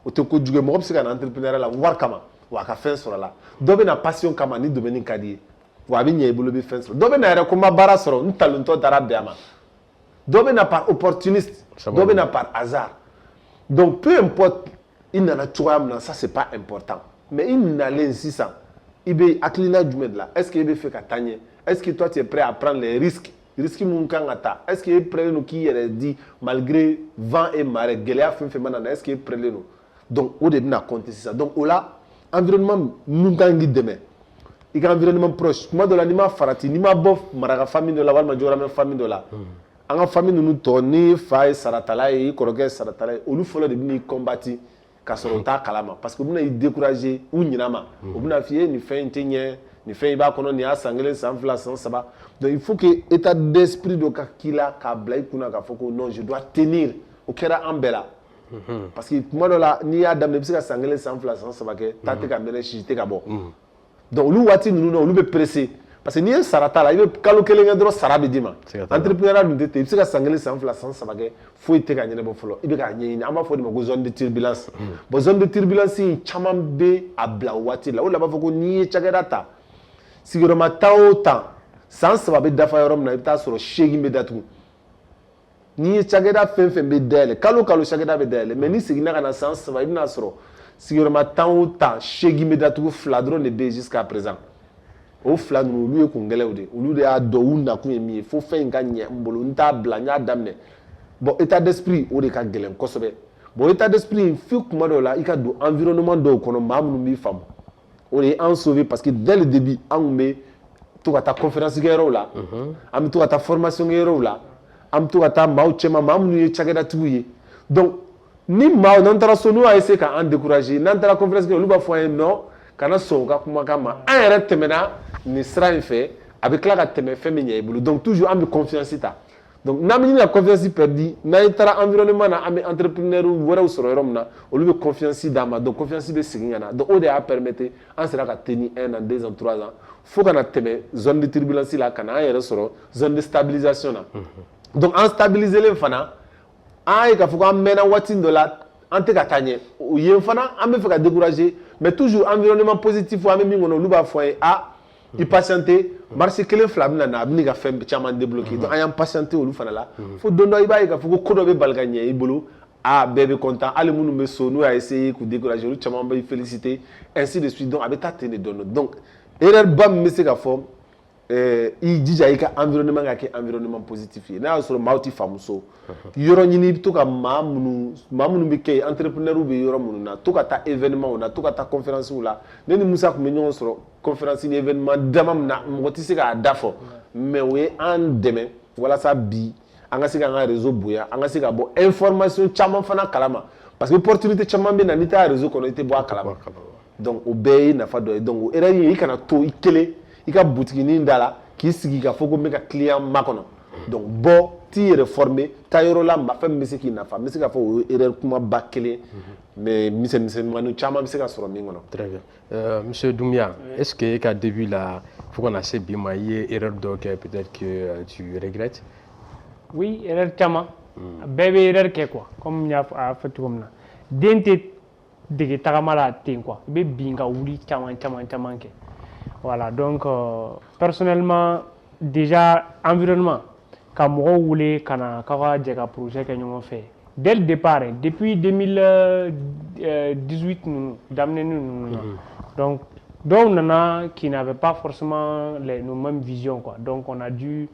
o tɛ kojugu ye mɔgɔ bɛ se ka na entrepreneuriat la wari kama wa a ka fɛn sɔrɔ la dɔ bɛ na passion kama ni domaine ka di ye wa a bɛ ɲɛ i bolo i bɛ fɛn sɔrɔ dɔ bɛ na yɛrɛ ko n ma baara sɔrɔ n talentɔ taara bɛn a ma dɔ bɛ na par opportuniste dɔ bɛ na par hasard donc peu importe i nana cogoya min na ça c'est pas important mais i nalen sisan i bɛ hakilina jumɛn de la est-ce que i bɛ fɛ ka taa ɲɛ est-ce que toi tu es prêt à prendre les risques risque mun kan ka taa est-ce que i prêt don k'i yɛrɛ di malgré vent et marée gɛlɛya fɛn fɛn mana na est-ce que i prêt don donc o de bɛna compter sisan donc o la environnement mun kan k'i dɛmɛ i ka environnement proche kuma dɔ la n'i ma farati n'i ma bɔ maraka famille dɔ la walima jɔyɔrɔmɛ famille dɔ la an ka famille ninnu tɔ ni fa ye saratala ye i kɔrɔkɛ ye saratala ye olu fɔlɔ de bɛ n'i combattre ka sɔrɔ u t'a kalama parce que u bɛna i décourager u ɲinɛ ma u bɛna f'i ye nin fɛn in tɛ ɲɛ nin fɛn in b'a kɔnɔ nin y'a san 1 san 2 san 3 donc il faut que état d'esprit dɔ ka k'i la k'a bila i kunna k'a fɔ ko non je dois tenir o kɛra an bɛɛ la parce que kuma dɔ la n'i y'a daminɛ i bɛ se ka san 1 san 2 san 3 kɛ taa tɛ ka mɛnɛ si tɛ ka bɔ donc olu waati ninnu na olu bɛ pressé parce que n'i ye sara t'a la i bɛ kalo kelen kɛ dɔrɔn sara bɛ d'i ma entrepreneuriat dun tɛ ten i bɛ se ka san 1 san 2 san 3 kɛ foyi tɛ ka ɲɛnabɔ fɔlɔ i bɛ k'a ɲɛɲini an b'a fɔ o de ma ko zone de turbulence bon zone de turbulence in caman bɛ a bila o waati la o de la a b'a fɔ ko n'i ye cakɛda ta sigiyɔrɔma tan o tan san 3 bɛ dafa yɔrɔ min na i bɛ taa sɔrɔ 8 bɛ datugu n'i ye cakɛda fɛn fɛn bɛ dayɛlɛ kalo kalo cakɛda bɛ dayɛlɛ mais n'i seginna ka na san 3 i bɛna sɔrɔ sigiyɔrɔma tan o tan 8 bɛ datugu 2 dɔrɔn de bɛ yen jusqu'à présent o 2 ninnu olu ye kungɛlɛw de olu de y'a dɔn u nakun ye min ye fo fɛn in ka ɲɛ n bolo n t'a bila n y'a daminɛ bon état d'esprit o de ka gɛlɛn kosɛbɛ bon état d'esprit in f'i kuma dɔw la i ka don environnement dɔw kɔnɔ maa minnu b'i faamu o de ye an sauvé parce que dès le début an kun bɛ to ka taa conférence kɛ yɔrɔw la an bɛ to ka taa formation kɛ yɔrɔw la an bɛ to ka taa maaw cɛma maa minnu ye cakɛdatigiw ye donc ni maaw n'an taara so n'u y'a essayer k'an décourager n'an taara conférence kɛ olu b'a fɔ an ye non kana sɔn u ka kumakan ma an yɛrɛ tɛmɛna nin sira in fɛ a bɛ tila ka tɛmɛ fɛn min ɲɛ i bolo donc toujours an bɛ confiance ta donc n'an bɛ ɲini ka confiance perdu n'an taara environnement na an bɛ entrepreneur wɛrɛw sɔrɔ yɔrɔ min na olu bɛ confiance d'an ma donc confiance bɛ segin ka na donc o de y'a permettre an sera ka tenir 1 an 2 ans 3 ans fo kana tɛmɛ zone de turbulence la ka na an yɛrɛ sɔrɔ zone de stabilisation na donc an stabiliselen fana an ye k'a fɔ ko an mɛnna waati dɔ la an tɛ ka taa ɲɛ o yen fana an bɛ fɛ ka décourager mais toujours environnement positif an bɛ min kɔnɔ olu b'a fɔ an ye ah i patienter marché kelen fila bɛ na a bɛ n'i ka fɛn caman débloquer donc an y'an patienter olu fana la fo don dɔ i b'a ye k'a fɔ ko ko dɔ bɛ bali ka ɲɛ i bolo ah bɛɛ bɛ content hali minnu bɛ so n'u y'a essayer k'u décourager olu caman bɛ féliciter ainsi de suite donc a bɛ taa ten de dɔɔnin donc erreur ba min bɛ se ka fɔ i jija i ka environnement ka kɛ environnement positif ye n'a y'a sɔrɔ maaw tɛ faamu so yɔrɔ ɲini i bɛ to ka maa minnu bɛ kɛ yen entrepreneur bɛ yɔrɔ minnu na to ka taa événement na to ka taa conférence la ne ni Musa tun bɛ ɲɔgɔn sɔrɔ conférence ni événement dama min na mɔgɔ tɛ se k'a da fɔ mais o ye an dɛmɛ walasa bi an ka se k'an ka réseau bonya an ka se ka bɔ information caman fana kalama parce que opportunité caman bɛ na n'i t'a réseau kɔnɔ i tɛ bɔ a kalama donc o bɛɛ ye nafa dɔ ye donc o erreur in i kana to i kelen i ka butiginin da la k'i sigi k'a fɔ ko n bɛ ka client makɔnɔ donc bɔ t'i yɛrɛ former taa yɔrɔ la fɛn min bɛ se k'i nafa n bɛ se k'a fɔ o ye erreur kumaba kelen mais misɛnnin caman bɛ se ka sɔrɔ min kɔnɔ. Très bien monsieur Doumbia est-ce que e ka début la fo kana se bi ma i ye erreur dɔ kɛ peut-être que tu regrettes. oui erreur caman bɛɛ bɛ erreur kɛ quoi comme n y'a fɔ cogo min na den tɛ dege tagama la ten quoi i bɛ bin ka wuli caman kɛ. Voilà, donc personnellement, déjà, environnement, quand je voulais que projet que nous fait, dès le départ, depuis 2018, nous donc on a qui n'avaient pas forcément nos mêmes visions, quoi. Donc on a dû,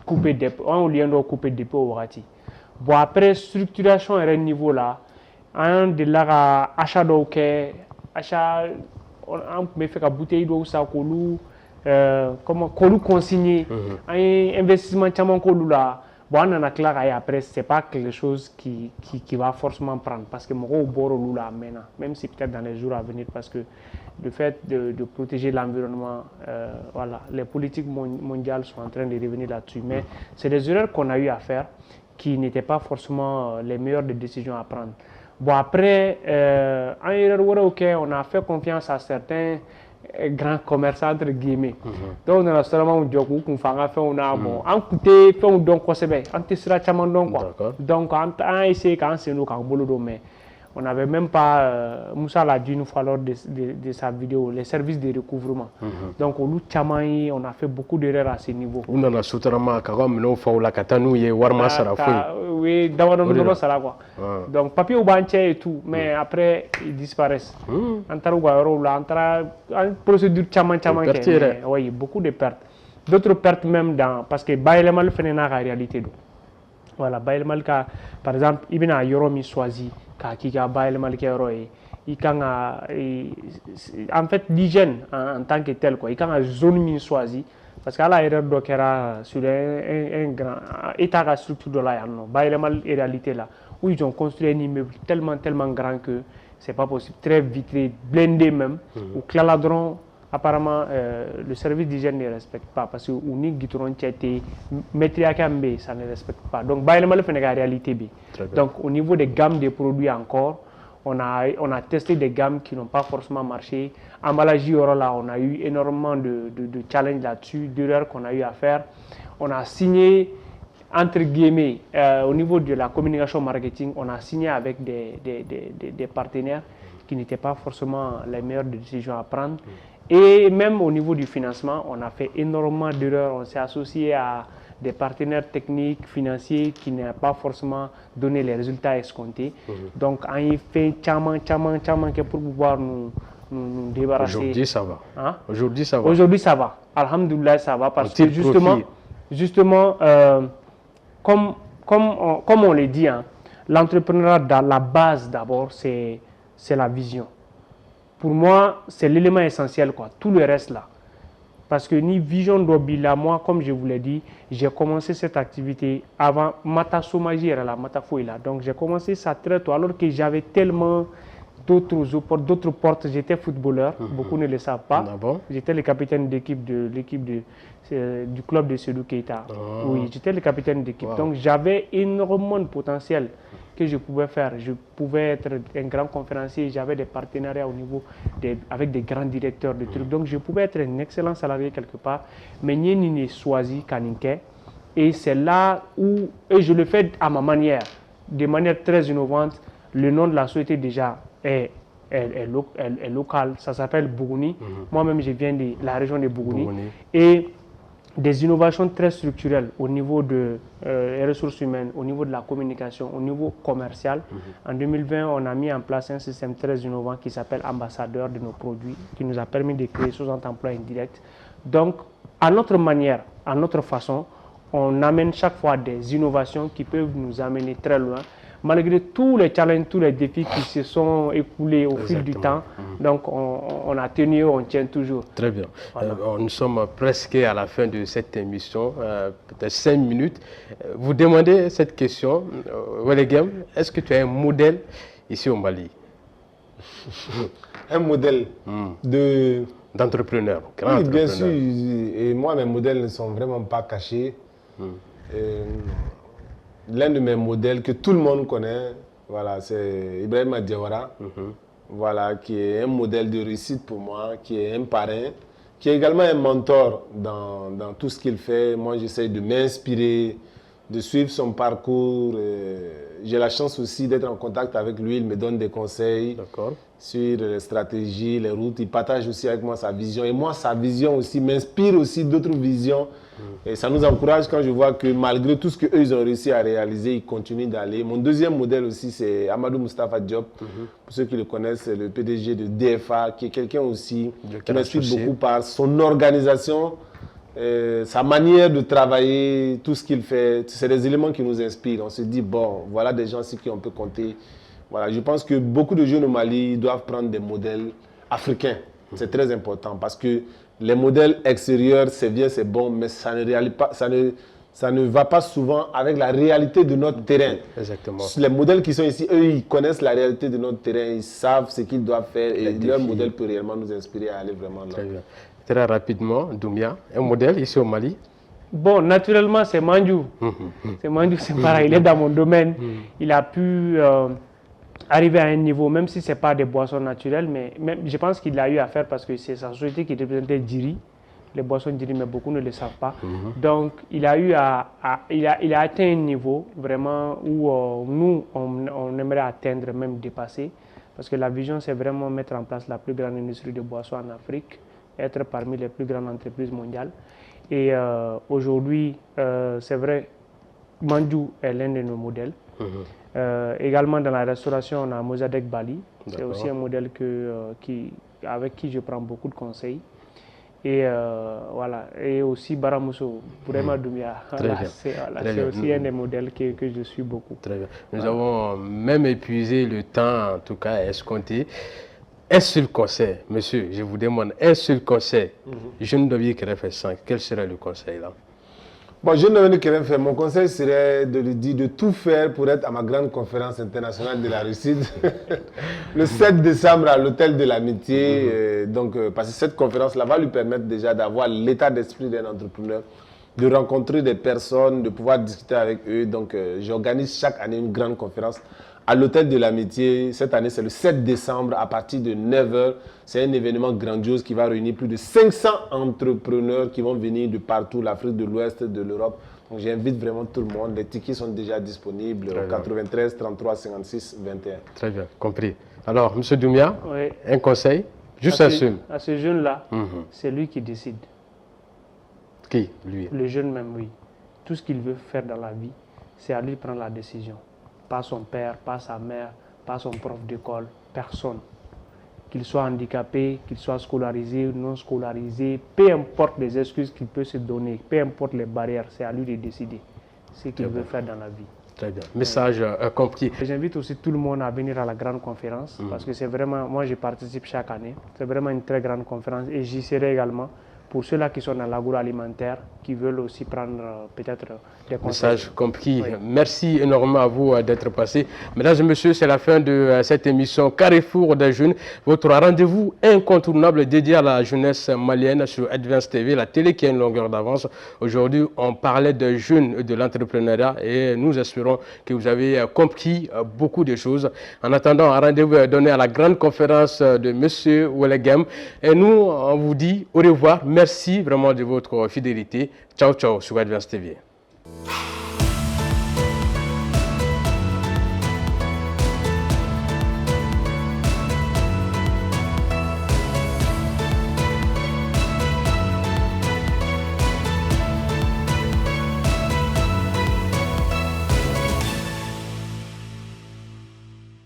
couper des pots au Bon, après, structuration à un niveau là, an delila ka achat dɔw kɛ achat an tun bɛ fɛ ka bouteille dɔw sa k'olu k'olu consigner an ye investissement caman k'olu la bon an nana tila k'a ye après c'est pas quelque chose qui va forcément prendre parce que mɔgɔw bɔra olu la a mɛnna même si peut-être dans les jours à venir parce que le fait de protéger l'environnement, voilà, les politiques mondiales sont en train de revenir là-dessus. Mais c'est des erreurs qu'on a eu à faire qui n'étaient pas forcément les meilleures des décisions à prendre. Bon, après, en erreur, on a fait confiance à certains grands commerçants, entre guillemets. Donc, on a seulement un job qu'on fait, on a bon, on coûté, fait un don, quoi, c'est bien, on te sera chamand don, quoi. Donc, on a essayé quand c'est nous, quand on boulot, mais on n'avait même pas, Moussa l'a dit une fois lors de sa vidéo, les services de recouvrement. Donc, on a fait beaucoup d'erreurs à ce niveau. On a soutenu comme nous faisons la katanu et warma sara oui, d'abord ça là quoi. Donc, papier au banquier et tout, mais après ils disparaissent. En procédure chaman, oui, beaucoup de pertes. D'autres pertes même dans, parce que Baïlemal fait une réalité. Voilà, Baïlemal, par exemple, il a Yoromi choisi. Qui a en fait l'hygiène en tant que tel quoi il a zone choisi parce qu'à la erreur d'Okera sur un grand état de structure de la réalité là où ils ont construit un immeuble tellement grand que c'est pas possible, très vitré, blindé même ou claladron. Apparemment, le service d'hygiène ne respecte pas parce que ça ne respecte pas. Donc, c'est la réalité. Donc, au niveau des gammes de produits encore, on a testé des gammes qui n'ont pas forcément marché. Emballage, là, on a eu énormément de challenges là-dessus, d'erreurs qu'on a eu à faire. On a signé, entre guillemets, au niveau de la communication marketing, on a signé avec des partenaires qui n'étaient pas forcément les meilleures décisions à prendre. Et même au niveau du financement, on a fait énormément d'erreurs. On s'est associé à des partenaires techniques, financiers qui n'ont pas forcément donné les résultats escomptés. Donc, on a fait tchaman pour pouvoir nous débarrasser. Aujourd'hui, ça va. Hein? Aujourd'hui, ça va. Aujourd'hui, ça va. Alhamdoulilah, ça va. Parce que justement comme on le dit, hein, l'entrepreneuriat, la base d'abord, c'est la vision. Pour moi, c'est l'élément essentiel, quoi. Tout le reste là. Parce que ni vision d'Obila, moi, comme je vous l'ai dit, j'ai commencé cette activité avant Mata Somaji era la Mata Fouila. Donc j'ai commencé ça très tôt, alors que j'avais tellement d'autres portes. J'étais footballeur, beaucoup ne le savent pas. Ah bon? J'étais le capitaine d'équipe du club de Sedou Keita. Oui, j'étais le capitaine d'équipe. Donc j'avais énormément de potentiel que je pouvais faire. Je pouvais être un grand conférencier, j'avais des partenariats au niveau avec des grands directeurs de trucs. Donc je pouvais être un excellent salarié quelque part, mais je n'ai choisi qu'Aninke. Et c'est là où, et je le fais à ma manière, de manière très innovante. Le nom de la société déjà est local, ça s'appelle Bougouni. Moi-même je viens de la région de Bougouni. Et des innovations très structurelles au niveau des ressources humaines, au niveau de la communication, au niveau commercial. En 2020, on a mis en place un système très innovant qui s'appelle Ambassadeur de nos produits, qui nous a permis de créer 60 emplois indirects. Donc, à notre manière, à notre façon, on amène chaque fois des innovations qui peuvent nous amener très loin, malgré tous les challenges, tous les défis qui se sont écoulés au fil du temps. Donc, on a tenu, on tient toujours. Très bien. Voilà. Nous sommes presque à la fin de cette émission, peut-être 5 minutes. Vous demandez cette question, Welegem, est-ce que tu as un modèle ici au Mali? Un modèle d'entrepreneur. Oui, bien sûr. Et moi, mes modèles ne sont vraiment pas cachés. L'un de mes modèles que tout le monde connaît, voilà, c'est Ibrahima Diawara, voilà, qui est un modèle de réussite pour moi, qui est un parrain, qui est également un mentor dans tout ce qu'il fait. Moi, j'essaie de m'inspirer, de suivre son parcours. J'ai la chance aussi d'être en contact avec lui. Il me donne des conseils sur les stratégies, les routes. Il partage aussi avec moi sa vision. Et moi, sa vision aussi m'inspire aussi d'autres visions. Et ça nous encourage quand je vois que malgré tout ce qu'eux ils ont réussi à réaliser, ils continuent d'aller. Mon deuxième modèle aussi, c'est Amadou Moustapha Diop. Pour ceux qui le connaissent, c'est le PDG de DFA, qui est quelqu'un aussi qui m'inspire beaucoup par son organisation, sa manière de travailler, tout ce qu'il fait. C'est des éléments qui nous inspirent. On se dit, bon, voilà des gens sur qui on peut compter. Voilà, je pense que beaucoup de jeunes au Mali doivent prendre des modèles africains. C'est très important parce que les modèles extérieurs, c'est bien, c'est bon, mais ça ne va pas souvent avec la réalité de notre terrain. Exactement. Les modèles qui sont ici, eux, ils connaissent la réalité de notre terrain, ils savent ce qu'ils doivent faire et leur modèle peut réellement nous inspirer à aller vraiment là. Très bien. Très rapidement, Doumbia, un modèle ici au Mali? Bon, naturellement, c'est Mandjou. C'est Mandjou, c'est pareil, il est dans mon domaine. Il a pu arriver à un niveau, même si ce n'est pas des boissons naturelles, mais je pense qu'il a eu à faire parce que c'est sa société qui représentait Djiri, les boissons Djiri, mais beaucoup ne le savent pas. Donc, il a eu il a atteint un niveau vraiment où nous, on aimerait atteindre, même dépasser, parce que la vision, c'est vraiment mettre en place la plus grande industrie de boissons en Afrique, être parmi les plus grandes entreprises mondiales. Et aujourd'hui, c'est vrai, Mandjou est l'un de nos modèles. Également dans la restauration, on a Mozadek Bali. C'est aussi un modèle avec qui je prends beaucoup de conseils. Et voilà. Et aussi Baramousso, Bourema Doumbia. C'est aussi un des modèles que je suis beaucoup. Très bien. Nous avons même épuisé le temps, en tout cas, escompté. Un seul conseil, monsieur, je vous demande, un seul conseil. Je ne devais que faire 5. Quel serait le conseil là? Bon, je ne devais que faire. Mon conseil serait de lui dire de tout faire pour être à ma grande conférence internationale de la Russie le 7 décembre à l'Hôtel de l'Amitié. Parce que cette conférence-là va lui permettre déjà d'avoir l'état d'esprit d'un entrepreneur, de rencontrer des personnes, de pouvoir discuter avec eux. Donc, j'organise chaque année une grande conférence à l'Hôtel de l'Amitié. Cette année, c'est le 7 décembre à partir de 9 h. C'est un événement grandiose qui va réunir plus de 500 entrepreneurs qui vont venir de partout, l'Afrique de l'Ouest, de l'Europe. Donc, j'invite vraiment tout le monde. Les tickets sont déjà disponibles au 93 33 56 21. Très bien, compris. Alors, M. Doumbia, oui. Un conseil, juste un seul. À ce jeune-là, c'est lui qui décide. Qui, lui? Le jeune même, oui. Tout ce qu'il veut faire dans la vie, c'est à lui de prendre la décision. Pas son père, pas sa mère, pas son prof d'école, personne. Qu'il soit handicapé, qu'il soit scolarisé ou non scolarisé, peu importe les excuses qu'il peut se donner, peu importe les barrières, c'est à lui de décider ce qu'il veut faire dans la vie. Très bien. Message compris. J'invite aussi tout le monde à venir à la grande conférence parce que c'est vraiment, moi je participe chaque année, c'est vraiment une très grande conférence et j'y serai également. Pour ceux-là qui sont dans l'agroalimentaire, qui veulent aussi prendre peut-être des conseils. Message compris. Oui. Merci énormément à vous d'être passé. Mesdames et messieurs, c'est la fin de cette émission Carrefour des jeunes. Votre rendez-vous incontournable dédié à la jeunesse malienne sur Advance TV, la télé qui a une longueur d'avance. Aujourd'hui, on parlait des jeunes et de l'entrepreneuriat et nous espérons que vous avez compris beaucoup de choses. En attendant, un rendez-vous est donné à la grande conférence de M. Wellegem. Et nous, on vous dit au revoir. Merci vraiment de votre fidélité. Ciao, ciao sur Advance TV.